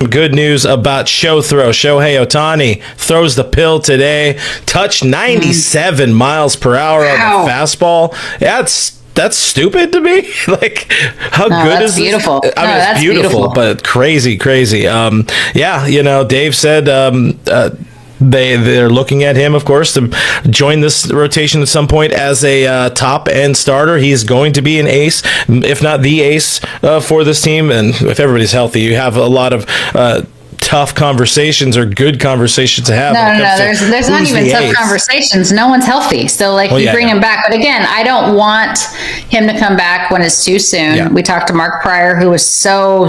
Good news about Shohei Ohtani throws the pill today. Touched 97 miles per hour on the fastball. That's stupid to me. Like, how good is beautiful. This? I mean, it's beautiful, but crazy. Dave said they're looking at him, of course, to join this rotation at some point as a top end starter. He's going to be an ace, if not the ace, for this team. And if everybody's healthy, you have a lot of tough conversations or good conversations to have. No. There's not even tough conversations. No one's healthy. So you bring him back. But again, I don't want him to come back when it's too soon. Yeah. We talked to Mark Pryor, who was so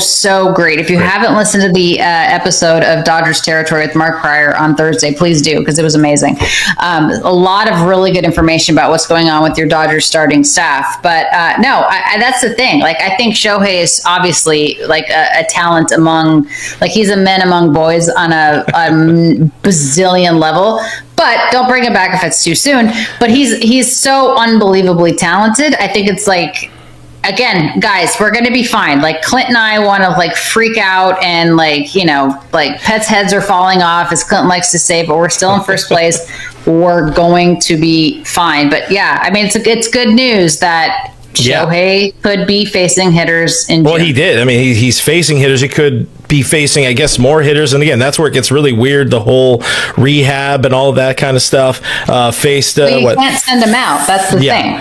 great. If you haven't listened to the episode of Dodgers Territory with Mark Pryor on Thursday, please do, because it was amazing. A lot of really good information about what's going on with your Dodgers starting staff. But that's the thing. Like, I think Shohei is obviously like a talent among, like, he's a man among boys on a bazillion level, but don't bring him back if it's too soon. But he's so unbelievably talented. I think it's like, again, guys, we're going to be fine. Like, Clint and I want to freak out and pets' heads are falling off, as Clint likes to say, but we're still in first place. We're going to be fine. But yeah, I mean, it's good news that Shohei could be facing hitters in June. Well, he did. I mean, he's facing hitters. He could be facing, I guess, more hitters. And again, that's where it gets really weird, the whole rehab and all of that kind of stuff. Can't send him out. That's the thing.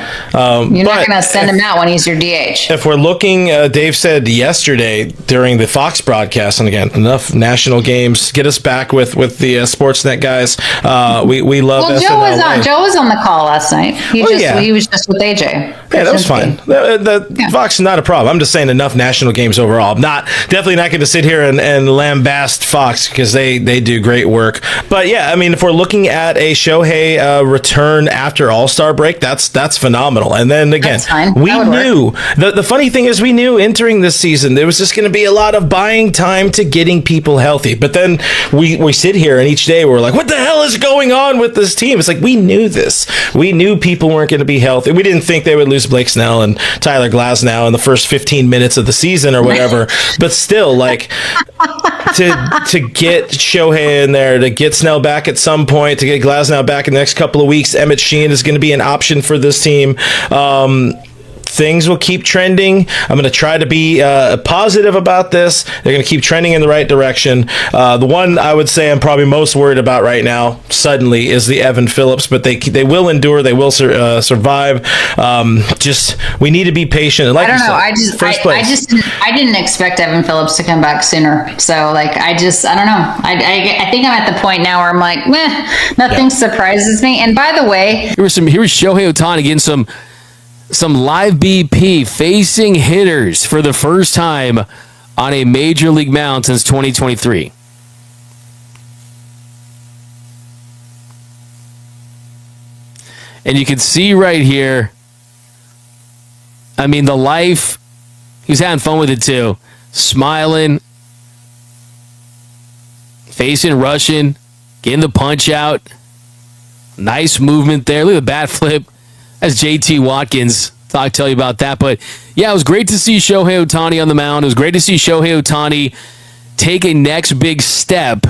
You're not going to send him out when he's your DH. If we're looking, Dave said yesterday during the Fox broadcast, and again, enough national games, get us back with the Sportsnet guys. We love SNL. Joe was on the call last night. He was just with AJ. Yeah, that was fine. Fox is not a problem. I'm just saying enough national games overall. Definitely not going to sit here and lambast Fox, because they do great work. But yeah, I mean, if we're looking at a Shohei return after All-Star break, that's phenomenal. And then again, we knew the funny thing is we knew entering this season there was just going to be a lot of buying time to getting people healthy. But then we sit here and each day we're like, what the hell is going on with this team? It's like, we knew this. We knew people weren't going to be healthy. We didn't think they would lose Blake Snell and Tyler Glasnow in the first 15 minutes of the season or whatever. But still, like, to get Shohei in there, to get Snell back at some point, to get Glasnow back in the next couple of weeks, Emmett Sheehan is going to be an option for this team. Things will keep trending. I'm going to try to be positive about this. They're going to keep trending in the right direction. The one I would say I'm probably most worried about right now, suddenly, is the Evan Phillips, but they will endure. They will survive. We need to be patient. And like I don't know. I didn't expect Evan Phillips to come back sooner. So I don't know. I think I'm at the point now where I'm like, nothing surprises me. And by the way, here was Shohei Ohtani getting some live BP facing hitters for the first time on a major league mound since 2023. And you can see right here, I mean, the life, he's having fun with it too. Smiling, facing, rushing, getting the punch out. Nice movement there. Look at the bat flip. That's JT Watkins. Thought I'd tell you about that. But yeah, it was great to see Shohei Ohtani on the mound. It was great to see Shohei Ohtani take a next big step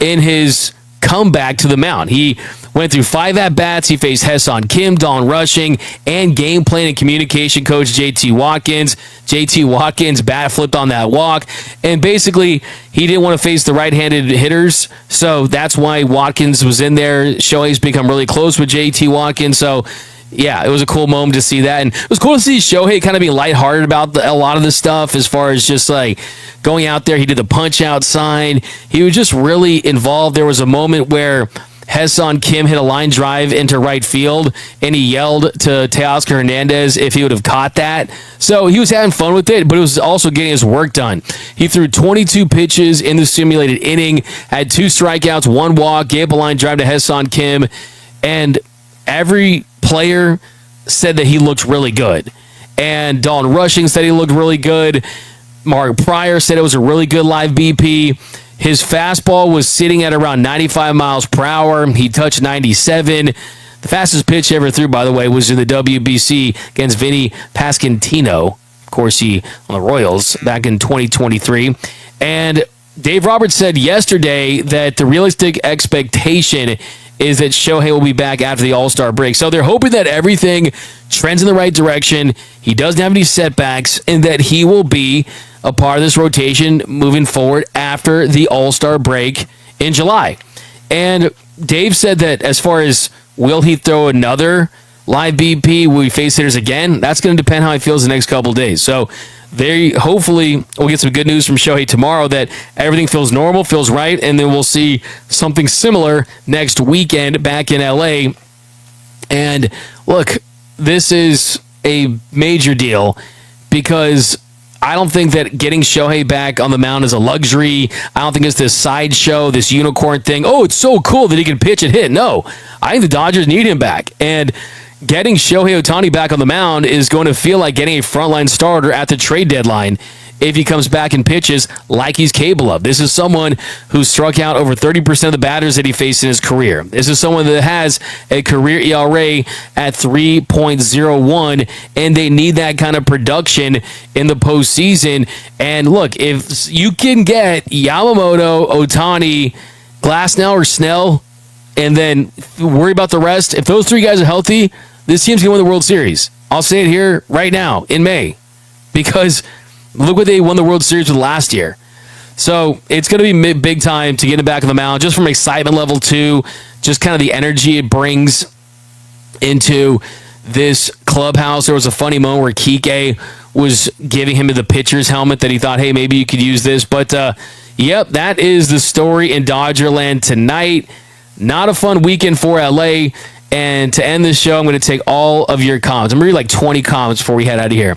in his comeback to the mound. He went through 5 at-bats. He faced Hae-Sung Kim, Dawn Rushing, and game plan and communication coach JT Watkins. JT Watkins bat flipped on that walk. And basically, he didn't want to face the right-handed hitters, so that's why Watkins was in there. Shohei's become really close with JT Watkins, so yeah, it was a cool moment to see that. And it was cool to see Shohei kind of be lighthearted about a lot of the stuff as far as just like going out there. He did the punch out sign. He was just really involved. There was a moment where Hae-Sung Kim hit a line drive into right field, and he yelled to Teoscar Hernandez if he would have caught that. So he was having fun with it, but it was also getting his work done. He threw 22 pitches in the simulated inning, had 2 strikeouts, 1 walk, gave a line drive to Hae-Sung Kim, and every player said that he looked really good. And Dawn Rushing said he looked really good. Mark Pryor said it was a really good live BP. His fastball was sitting at around 95 miles per hour. He touched 97. The fastest pitch ever threw, by the way, was in the WBC against Vinny Pasquantino. Of course, he on the Royals back in 2023. And Dave Roberts said yesterday that the realistic expectation is that Shohei will be back after the All-Star break. So they're hoping that everything trends in the right direction. He doesn't have any setbacks, and that he will be a part of this rotation moving forward after the All-Star break in July. And Dave said that as far as will he throw another live BP, will he face hitters again? That's going to depend how he feels the next couple of days. So hopefully we'll get some good news from Shohei tomorrow that everything feels normal, feels right, and then we'll see something similar next weekend back in LA. And look, this is a major deal because I don't think that getting Shohei back on the mound is a luxury. I don't think it's this sideshow, this unicorn thing. Oh, it's so cool that he can pitch and hit. No, I think the Dodgers need him back. And getting Shohei Ohtani back on the mound is going to feel like getting a frontline starter at the trade deadline if he comes back and pitches like he's capable of. This is someone who struck out over 30% of the batters that he faced in his career. This is someone that has a career ERA at 3.01, and they need that kind of production in the postseason. And look, if you can get Yamamoto, Ohtani, Glasnow, or Snell, and then worry about the rest, if those three guys are healthy, this team's going to win the World Series. I'll say it here right now in May, because look what they won the World Series with last year. So it's going to be big time to get him back on the mound, just from excitement level too, just kind of the energy it brings into this clubhouse. There was a funny moment where Kike was giving him the pitcher's helmet that he thought, hey, maybe you could use this. But yep, that is the story in Dodgerland tonight. Not a fun weekend for LA. And to end this show, I'm going to take all of your comments. I'm going to read like 20 comments before we head out of here.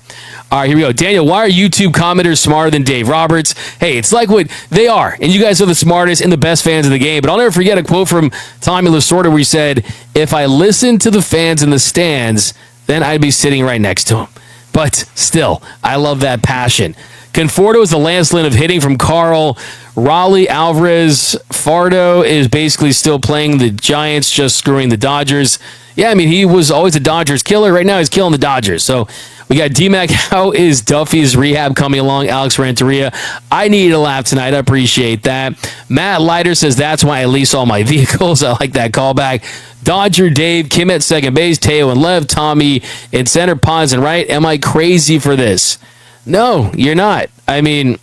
All right, here we go. Daniel, why are YouTube commenters smarter than Dave Roberts? Hey, it's like what they are. And you guys are the smartest and the best fans of the game. But I'll never forget a quote from Tommy Lasorda where he said, if I listened to the fans in the stands, then I'd be sitting right next to them. But still, I love that passion. Conforto is the Lance Lynn of hitting from Carl. Raleigh Alvarez Fardo is basically still playing the Giants, just screwing the Dodgers. Yeah, I mean, he was always a Dodgers killer. Right now, he's killing the Dodgers. So we got D-Mac. How is Duffy's rehab coming along? Alex Renteria. I needed a laugh tonight. I appreciate that. Matt Leiter says, that's why I lease all my vehicles. I like that callback. Dodger Dave, Kim at second base, Teo and Lev, Tommy in center, Pons and right. Am I crazy for this? No, you're not. I mean,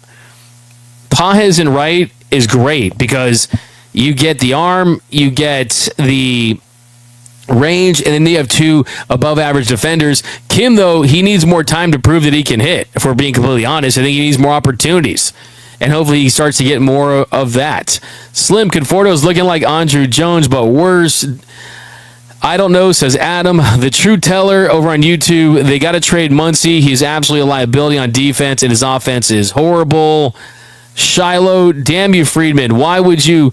Pajes and right is great because you get the arm, you get the range, and then you have two above-average defenders. Kim, though, he needs more time to prove that he can hit, if we're being completely honest. I think he needs more opportunities, and hopefully he starts to get more of that. Slim Conforto's looking like Andrew Jones, but worse. I don't know, says Adam. The True Teller over on YouTube, they got to trade Muncy. He's absolutely a liability on defense, and his offense is horrible. Shiloh, damn you, Friedman. Why would you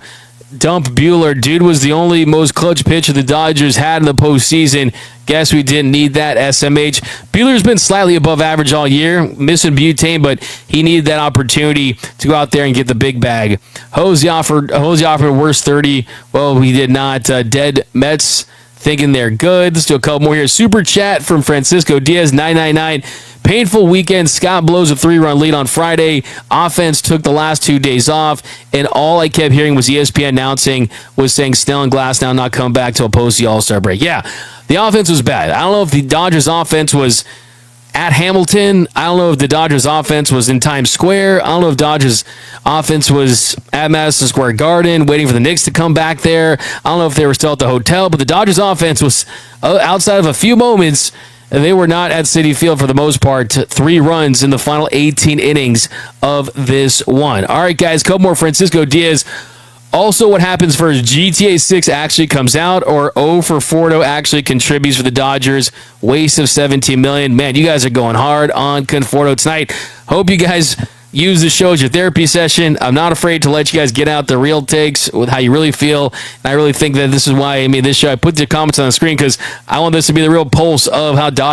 dump Buehler? Dude was the only most clutch pitcher the Dodgers had in the postseason. Guess we didn't need that, SMH. Buehler's been slightly above average all year, missing butane, but he needed that opportunity to go out there and get the big bag. Hosey offered worst 30. Well, we did not. Dead Mets thinking they're good. Let's do a couple more here. Super chat from Francisco Diaz, 999. Painful weekend. Scott blows a 3-run lead on Friday. Offense took the last 2 days off, and all I kept hearing was ESPN announcing was saying Snell and Glasnow not come back till post the All-Star break. Yeah, the offense was bad. I don't know if the Dodgers offense was at Hamilton. I don't know if the Dodgers offense was in Times Square. I don't know if Dodgers offense was at Madison Square Garden waiting for the Knicks to come back there. I don't know if they were still at the hotel, but the Dodgers offense was outside of a few moments. They were not at Citi Field for the most part. 3 runs in the final 18 innings of this one. All right, guys, couple more. Francisco Diaz. Also, what happens for GTA 6 actually comes out, or O for Fordo actually contributes for the Dodgers. Waste of $17 million. Man, you guys are going hard on Conforto tonight. Hope you guys use the show as your therapy session. I'm not afraid to let you guys get out the real takes with how you really feel. And I really think that this is why I made this show. I put the comments on the screen because I want this to be the real pulse of how Dodgers